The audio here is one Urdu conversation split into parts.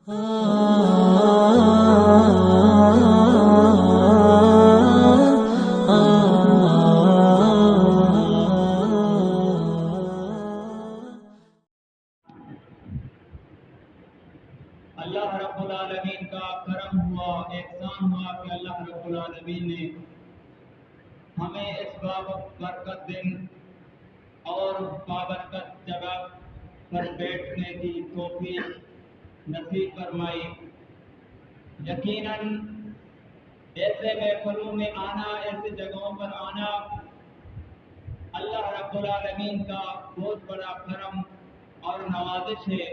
اللہ رب العالمین کا کرم ہوا، احسان ہوا کہ اللہ رب العالمین نے ہمیں اس بابرکت دن اور بابرکت جگہ پر بیٹھنے کی توفیق نصیب فرمائی۔ یقیناً ایسے محفلوں میں آنا، ایسے جگہوں پر آنا اللہ رب العالمین کا بہت بڑا کرم اور نوازش ہے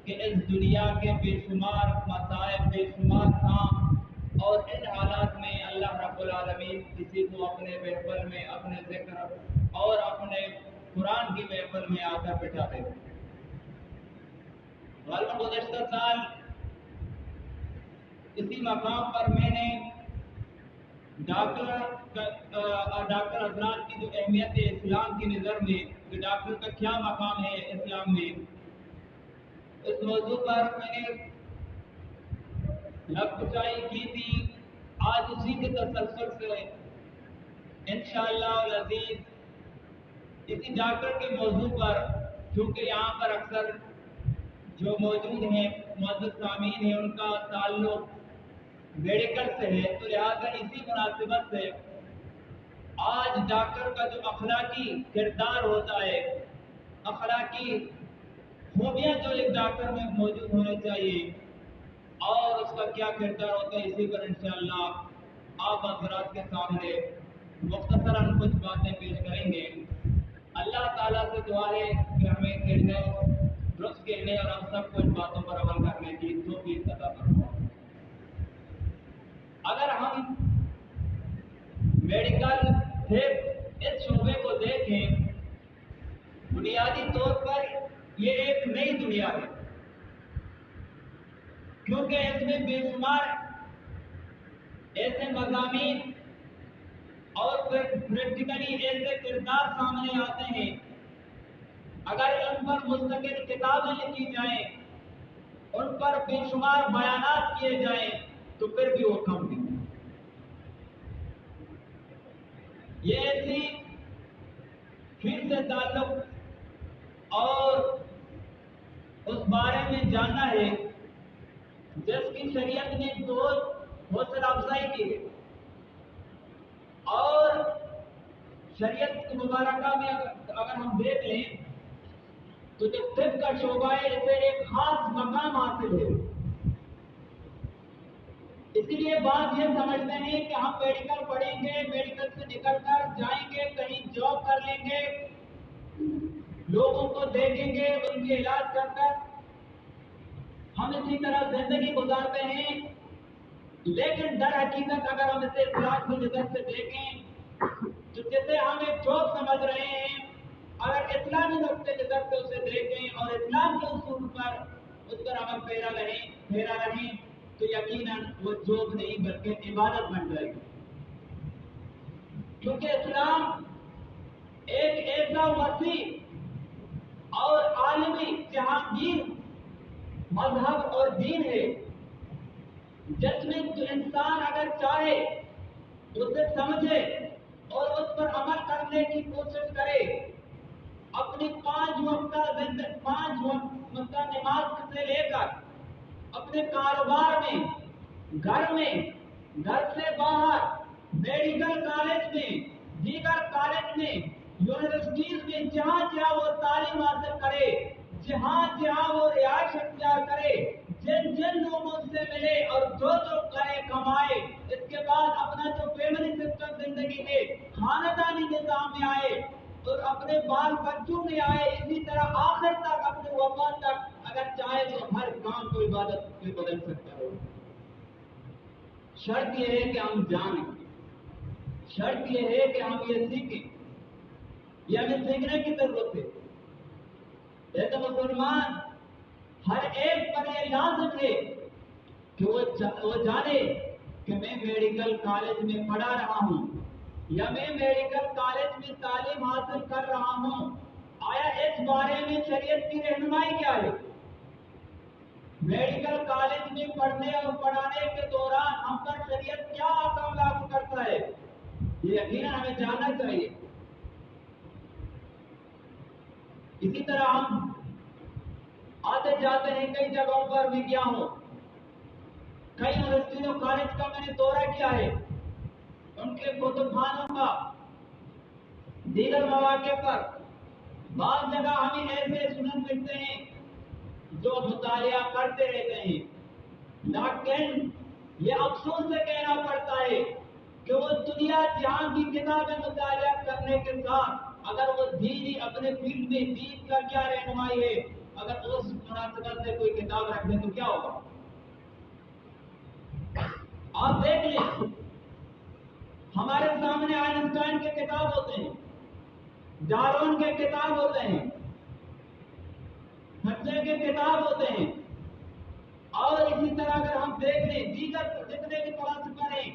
کہ اس دنیا کے بے شمار مصائب، بے شمار کام اور ان حالات میں اللہ رب العالمین کسی کو اپنے محفل میں، اپنے ذکر اور اپنے قرآن کی محفل میں آ کر بٹھاتے ہیں۔ غالباً گزشتہ سال اسی مقام پر میں نے ڈاکٹر حضرات کی جو اہمیت ہے اسلام کی نظر میں، کہ ڈاکٹر کا کیا مقام ہے اسلام میں، اس موضوع پر میں نے لب کشائی کی تھی۔ آج اسی کے تسلسل سے انشاءاللہ العزیز اسی ڈاکٹر کے موضوع پر، چونکہ یہاں پر اکثر جو موجود ہیں معزز سامعین ہیں ان کا تعلق میڈیکل سے ہے، تو لہٰذا اسی مناسبت سے آج ڈاکٹر کا جو اخلاقی کردار ہوتا ہے، اخلاقی خوبیاں جو ایک ڈاکٹر میں موجود ہونے چاہیے اور اس کا کیا کردار ہوتا ہے، اسی پر انشاءاللہ آپ حضرات کے سامنے مختصراً کچھ باتیں پیش کریں گے۔ اللہ تعالیٰ سے دعا ہے کہ ہمیں کہنے، درست کہنے اور ہم سب کو ان باتوں پر عمل کرنے کی توفیق عطا فرمائے۔ اگر ہم میڈیکل اس شعبے کو دیکھیں، بنیادی طور پر یہ ایک نئی دنیا ہے، کیونکہ اس میں بے شمار ایسے مضامین اور پریکٹیکلی ایسے کردار سامنے آتے ہیں، اگر ان پر مستقل کتابیں لکھی جائیں، ان پر بے شمار بیانات کیے جائیں تو پھر بھی وہ کم نہیں۔ یہ ایسی پھر سے تعلق اور اس بارے میں جاننا ہے جس کی شریعت نے بہت حوصلہ افزائی کی ہے، اور شریعت مبارکہ میں اگر ہم دیکھ لیں تو جو طب کا شعبہ ہے اسے ایک خاص مقام حاصل ہے۔ اسی لیے بات یہ سمجھتے ہیں کہ ہم میڈیکل پڑھیں گے، میڈیکل سے نکل کر جائیں گے، کہیں جاب کر لیں گے، لوگوں کو دیکھیں گے، ان کے علاج کر کر ہم اسی طرح زندگی گزارتے ہیں۔ لیکن در حقیقت اگر ہم اسے اسلام کی نظر سے دیکھیں تو جسے ہم ایک جاب سمجھ رہے ہیں، اگر اسلامی نقطۂ نظر سے اسے دیکھیں اور اسلام کے اصول پر اس پر عمل پھیرا رہیں تو یقیناً وہ جاب نہیں بلکہ عبادت بن جائے گی، کیونکہ اسلام ایک ایسا وسیع اور عالمی جہانگیر مذہب اور دین ہے جس میں جو انسان اگر چاہے اسے سمجھے اور اس پر عمل کرنے کی کوشش کرے، اپنی 5 وقتہ نماز سے لے کر اپنے کاروبار میں، گھر سے باہر، میڈیکل کالج میں، دیگر کالج میں، یونیورسٹیز میں، جہاں وہ تعلیم حاصل کرے، جہاں وہ رہائش اختیار کرے، جن لوگوں سے ملے اور جو کرے کمائے، اس کے بعد اپنا جو فیملی سسٹم زندگی میں خاندانی نظام میں آئے اور اپنے بال بچوں میں آئے، اسی طرح آخر تک اپنے وفات تک اگر چاہے تو ہر کام کو عبادت میں بدل سکتا ہے۔ شرط یہ ہے کہ ہم جانیں، شرط یہ ہے کہ ہم یہ سیکھیں، یہ ہمیں سیکھنے کی ضرورت ہے۔ ایسے مسلمان ہر ایک پر یہ لازم ہے کہ وہ جانے کہ میں میڈیکل کالج میں پڑھا رہا ہوں یا میں میڈیکل کالج میں تعلیم حاصل کر رہا ہوں، آیا اس بارے میں شریعت کی رہنمائی کیا ہے؟ میڈیکل کالج میں پڑھنے اور پڑھانے کے دوران ہم پر شریعت کیا احکام لاگو کرتا ہے، یہ یقیناً ہمیں جاننا چاہیے۔ اسی طرح ہم آتے جاتے ہیں کئی جگہوں پر بھی گیا ہوں، کئی یونیورسٹی اور کالج کا میں نے دورہ کیا ہے، ان کے کتب خانوں کا دیگر مواقع پر بعض جگہ ہمیں ایسے سنن ملتے ہیں جو مطالعہ کرتے رہتے ہیں، لیکن یہ افسوس سے کہنا پڑتا ہے کہ وہ دنیا جہاں کی کتابیں مطالعہ کرنے کے ساتھ اگر وہ دینی اپنے فیلڈ میں دین کا کیا رہنمائی ہے، اگر اس مناسبت سے کوئی کتاب رکھ دیں تو کیا ہوگا؟ آپ دیکھ لیں، ہمارے سامنے آئنسٹائن کے کتاب ہوتے ہیں، ڈارون کے کتاب ہوتے ہیں، ہٹلر کے کتاب ہوتے ہیں، اور اسی طرح اگر ہم دیکھ لیں دیگر جتنے بھی فلسفہ ہیں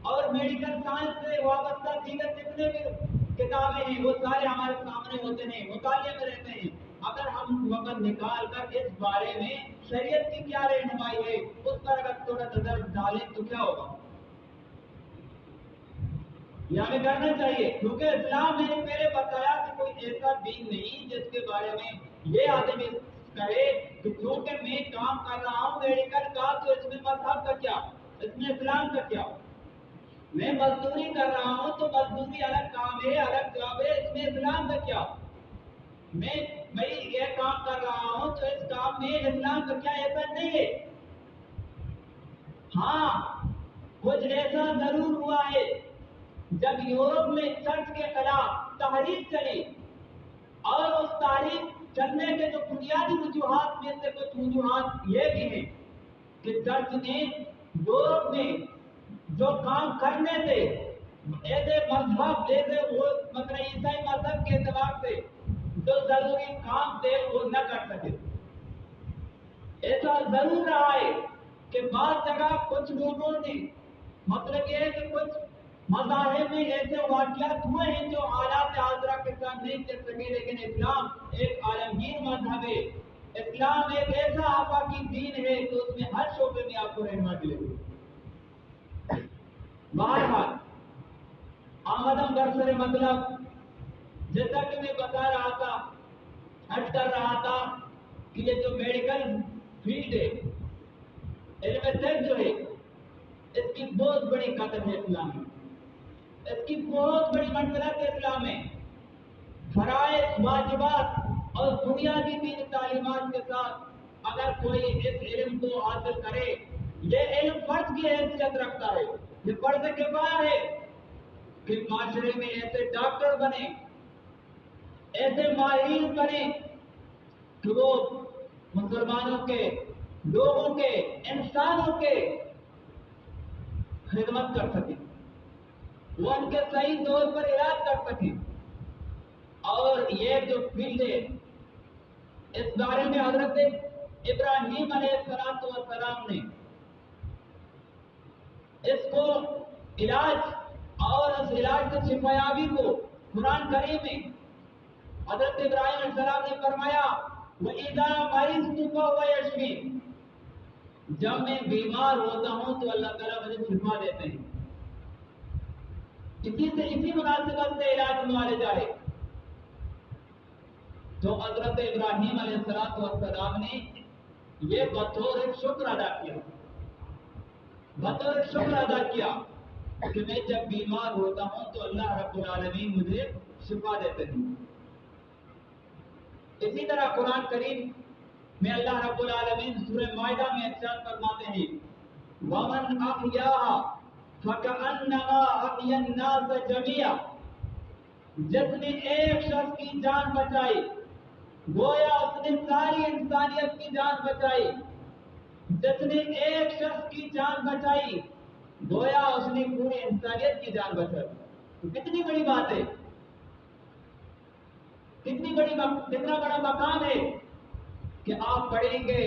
اور میڈیکل سائنس سے وابستہ دیگر جتنے بھی کتابیں ہیں وہ سارے ہمارے سامنے ہوتے ہیں، مطالعے میں رہتے ہیں۔ اگر ہم وقت نکال کر اس بارے میں شریعت کی کیا رہنمائی ہے اس پر اگر تھوڑا نظر ڈالیں تو کیا ہوگا؟ یہ ہمیں کرنا چاہیے، کیونکہ اسلام میں نے پہلے بتایا کہ کوئی ایسا دین نہیں جس کے بارے میں یہ آدمی کہے کہ کیونکہ میں کام کر رہا ہوں میڈیکل کا تو اس میں مذہب کا کیا، اس میں اسلام کا کیا، میں مزدوری کر رہا ہوں تو مزدوری الگ کام ہے، الگ جاب ہے، اس میں اسلام کا کیا، میں یہ کام کر رہا ہوں تو اس کام میں اسلام کا کیا، ایسا نہیں ہے۔ ہاں کچھ ایسا ضرور ہوا ہے جب یورپ میں چرچ کے خلاف تحریک چلی اور اس تحریک چلنے کے جو بنیادی وجوہات میں سے کچھ وجوہات یہ بھی ہیں کہ چرچ نے یورپ میں جو کام کرنے تھے ایسے مذہب جیسے وہ مطلب عیسائی مذہب کے اعتبار سے جو ضروری کام تھے وہ نہ کر سکے۔ ایسا ضرور رہا ہے کہ بعض جگہ کچھ لوگوں نے مطلب یہ ہے کہ کچھ مذاہب میں ایسے واقعات ہوئے ہیں جو حالات حاضرہ کے ساتھ نہیں چل سکے، لیکن اسلام ایک عالمگیر مذہب ہے، اسلام ایک ایسا آفاقی دین ہے کہ اس میں ہر شعبے میں آپ کو رہنمائی ملے گی۔ بہرحال آمدم برسر مطلب جیسا کہ میں بتا رہا تھا، ہٹ کر رہا تھا کہ یہ جو میڈیکل فیلڈ ہے، علم طب جو ہے، اس کی بہت بڑی قدر ہے اسلام میں، اس کی بہت بڑی منزلت ہے اسلام میں، فرائض واجبات اور بنیادی دینی تعلیمات کے ساتھ اگر کوئی اس علم کو حاصل کرے، یہ علم فرض کی حیثیت رکھتا ہے، یہ فرض کفایہ ہے کہ معاشرے میں ایسے ڈاکٹر بنے، ایسے ماہرین بنے کہ وہ مسلمانوں کے، لوگوں کے، انسانوں کے خدمت کر سکیں، وہ ان کے صحیح طور پر علاج کر سکیں۔ اور یہ جو فیلڈ ہے اس بارے میں حضرت ابراہیم علیہ السلام نے اس کو علاج اور اس علاج سے شفایابی کو قرآن کریم میں حضرت ابراہیم علیہ السلام نے فرمایا وَإِذَا مَرِضْتُ فَهُوَ يَشْفِينِ، جب میں بیمار ہوتا ہوں تو اللہ تعالیٰ مجھے شفا دیتے ہیں۔ اسی مناسبت سے علاج معالجہ ہے۔ تو حضرت ابراہیم علیہ السلام نے یہ بطور شکر ادا کیا، بطور شکر ادا کیا کہ میں جب بیمار ہوتا ہوں تو اللہ رب العالمین مجھے شفا دیتے ہیں۔ اسی طرح قرآن کریم میں اللہ رب العالمین سورہ مائدہ میں ارشاد فرماتے ہیں وَمَنْ أَحْيَاهَا فَكَأَنَّمَا أَحْيَا النَّاسَ جَمِيعًا، جس نے ایک شخص کی جان بچائی گویا اس نے ساری انسانیت کی جان بچائی، جس نے ایک شخص کی جان بچائی گویا اس نے پوری انسانیت کی جان بچائی۔ تو کتنی بڑی بات ہے، کتنا بڑا مقام ہے کہ آپ پڑھیں گے،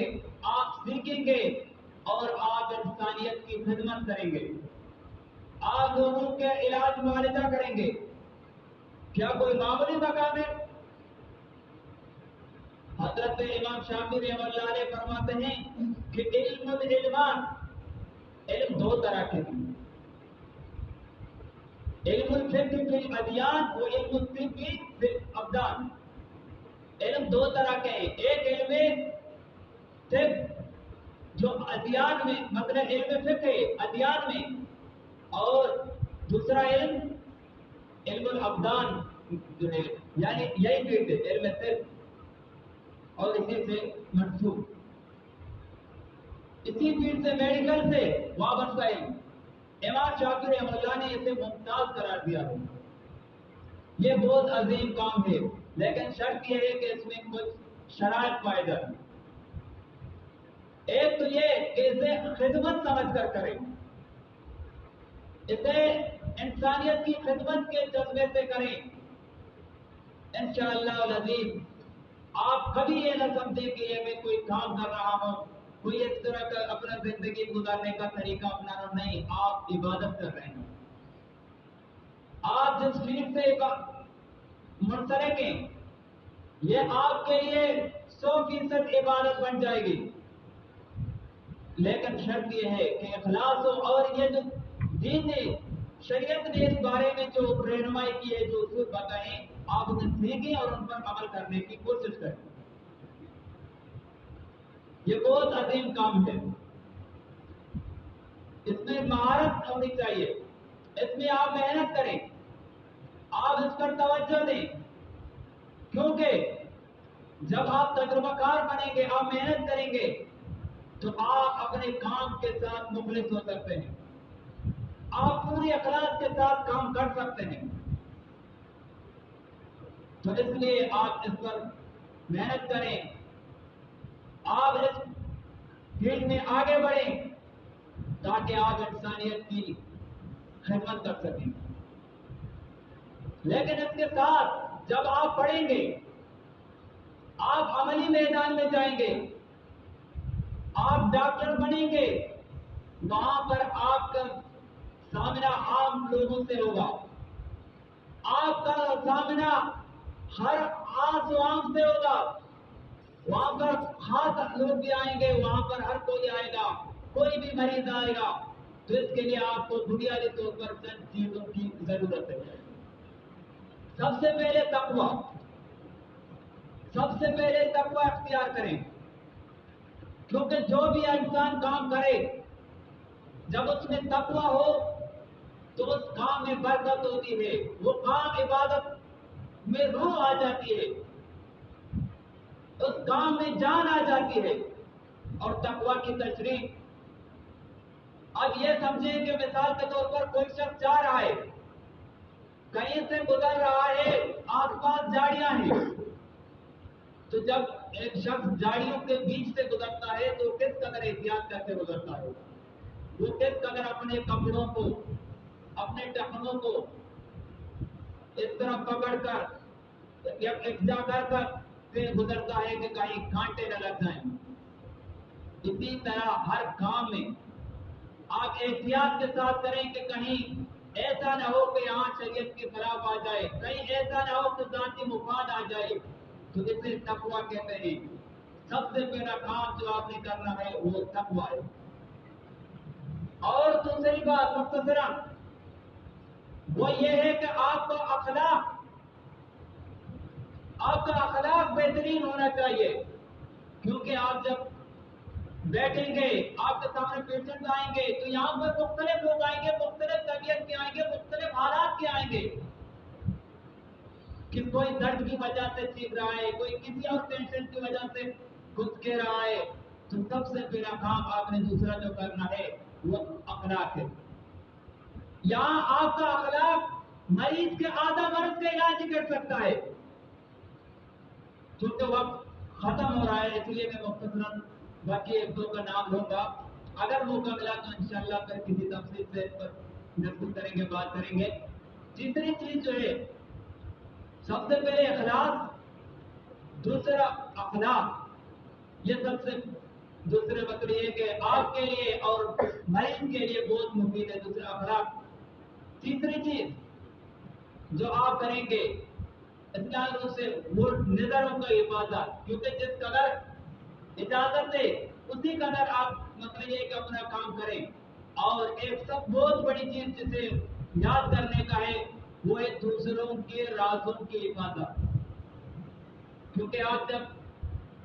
آپ سیکھیں گے اور آپ انسانیت کی خدمت کریں گے، آپ لوگوں کے علاج معالجہ کریں گے۔ کیا کوئی معمولی مقام ہے؟ حضرت امام شافعی رحمۃ اللہ علیہ فرماتے ہیں کہ علم العلمان، علم دو طرح کے ہیں، علم الفقہ فی الادیان و علم الطب فی الابدان۔ علم دو طرح کے ہیں، ایک علم طب جو ادیان میں، مطلب علم فقہ ادیان میں، اور دوسرا علم علم الابدان جو ہے، یعنی یہی فیلڈ ہے علم طب اور اسی سے منسوب، اسی فیلڈ سے میڈیکل سے وابستہ علم۔ امام شافعی رحمۃ اللہ نے اسے ممتاز قرار دیا ہے۔ یہ بہت عظیم کام ہے، لیکن شرط یہ ہے کہ اس میں کچھ شرائط پائے جاتی ہیں۔ ایک تو یہ کہ اسے خدمت سمجھ کر کریں، اسے انسانیت کی خدمت کے جذبے سے کریں۔ انشاءاللہ العزیز آپ کبھی یہ نہ سمجھیں کہ یہ میں کوئی کام کر رہا ہوں، کوئی اس طرح کا اپنا زندگی گزارنے کا طریقہ اپنا رہا، نہیں، آپ عبادت کر رہے ہیں۔ آپ جس فیلڈ سے منسلک ہیں، یہ آپ کے لیے 100% عبادت بن جائے گی، لیکن شرط یہ ہے کہ اخلاص ہو، اور یہ جو دین نے، شریعت نے اس بارے میں جو رہنمائی کی ہے، جو اصول بتائیں، آپ انہیں سیکھیں اور ان پر عمل کرنے کی کوشش کریں۔ یہ بہت عظیم کام ہے، اس میں مہارت ہونی چاہیے، اس میں آپ محنت کریں، آپ اس پر توجہ دیں، کیونکہ جب آپ تجربہ کار بنیں گے، آپ محنت کریں گے، تو آپ اپنے کام کے ساتھ مخلص ہو سکتے ہیں، آپ پوری اخلاص کے ساتھ کام کر سکتے ہیں۔ تو اس لیے آپ اس پر محنت کریں، آپ اس فیلڈ میں آگے بڑھیں تاکہ آپ انسانیت کی خدمت کر سکیں۔ لیکن اس کے ساتھ جب آپ پڑھیں گے، آپ عملی میدان میں جائیں گے، آپ ڈاکٹر بنیں گے، وہاں پر آپ کا سامنا عام لوگوں سے ہوگا، آپ کا سامنا ہر آس و آم سے ہوگا، وہاں پر خاص لوگ بھی آئیں گے، وہاں پر ہر کوئی آئے گا، کوئی بھی مریض آئے گا، تو اس کے لیے آپ کو بنیادی طور پر چند چیزوں کی ضرورت ہے۔ سب سے پہلے تقویٰ، سب سے پہلے تقویٰ اختیار کریں، کیونکہ جو بھی انسان کام کرے، جب اس میں تقویٰ ہو تو اس کام میں برکت ہوتی ہے، وہ کام عبادت میں روح آ جاتی ہے، اس کام میں جان آ جاتی ہے۔ اور تقویٰ کی تشریح، اب یہ سمجھیں کہ مثال کے طور پر کوئی شخص جا رہا ہے، کہیں سے گزر رہا ہے، آس پاس جھاڑیاں ہیں، تو جب ایک شخص جھاڑیوں کے بیچ سے گزرتا ہے تو کس قدر احتیاط کر کے گزرتا ہے، وہ کس قدر اپنے کپڑوں کو، اپنے ٹخنوں کو اس طرح پکڑ کر یا اکجا کر کے گزرتا ہے کہ کہیں کانٹے نہ لگ جائیں۔ اسی طرح ہر کام میں آپ احتیاط کے ساتھ کریں کہ کہیں ایسا نہ ہو کہ یہاں شریعت کے خلاف آ جائے، کہیں ایسا نہ ہو کہ ذاتی مفاد آ جائے، تو اسے تقویٰ کہتے ہیں۔ سب سے پہلا کام جو آپ نے کرنا ہے وہ تقویٰ ہے۔ اور دوسری بات مختصراً وہ یہ ہے کہ آپ کا اخلاق بہترین ہونا چاہیے، کیونکہ آپ جب بیٹھیں گے، آپ کے سامنے پیشنٹ آئیں گے، تو یہاں پر مختلف لوگ آئیں گے، مختلف طبیعت کے آئیں گے، مختلف حالات کے آئیں گے، کہ کوئی درد کی وجہ سے چیخ رہا ہے، کوئی کسی اور ٹینشن کی وجہ سے کچھ کہہ رہا ہے، تو سب سے پہلا کام آپ نے دوسرا جو کرنا ہے وہ اخلاق ہے۔ یہاں آپ کا اخلاق مریض کے آدھا مرض کا علاج ہی کر سکتا ہے۔ چونکہ وقت ختم ہو رہا ہے، اس لیے میں مختصراً باقی ایک دو کا نام لوں گا، اگر موقع ملا تو انشاءاللہ پھر کسی تفصیل سے اس پر گفتگو کریں گے، بات کریں گے۔ تیسری چیز جو ہے، سب سے پہلے اخلاص، دوسرا اخلاق، یہ سب سے دوسرے مطلب یہ کہ آپ کے لیے اور مریض کے لیے بہت مفید ہے، دوسرا اخلاق۔ تیسری چیز جو آپ کریں گے، اسلام سے وہ نظروں کا حفاظت، کیونکہ جس قدر اجازت ہے اسی قدر آپ مطلب یہ کہ اپنا کام کریں. اور ایک سب بہت بڑی چیز جسے یاد کرنے کا ہے وہ ہے دوسروں کے رازوں کی حفاظت. کیونکہ آپ جب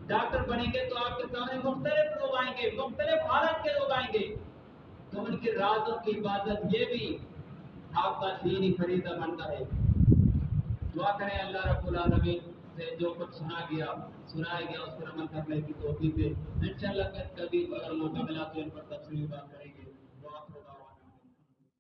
ڈاکٹر بنیں گے تو آپ کے سامنے مختلف لوگ آئیں گے، مختلف حالت کے لوگ آئیں گے، تو ان کے رازوں کی حفاظت یہ بھی آپ کا دینی فریضہ بنتا ہے. دعا کریں اللہ رب العالمین سے جو کچھ سنایا گیا اس پر عمل کرنے کی توفیق دے. انشاءاللہ کبھی اگر موقع ملا تو ان پر تفصیلی بات کریں گے.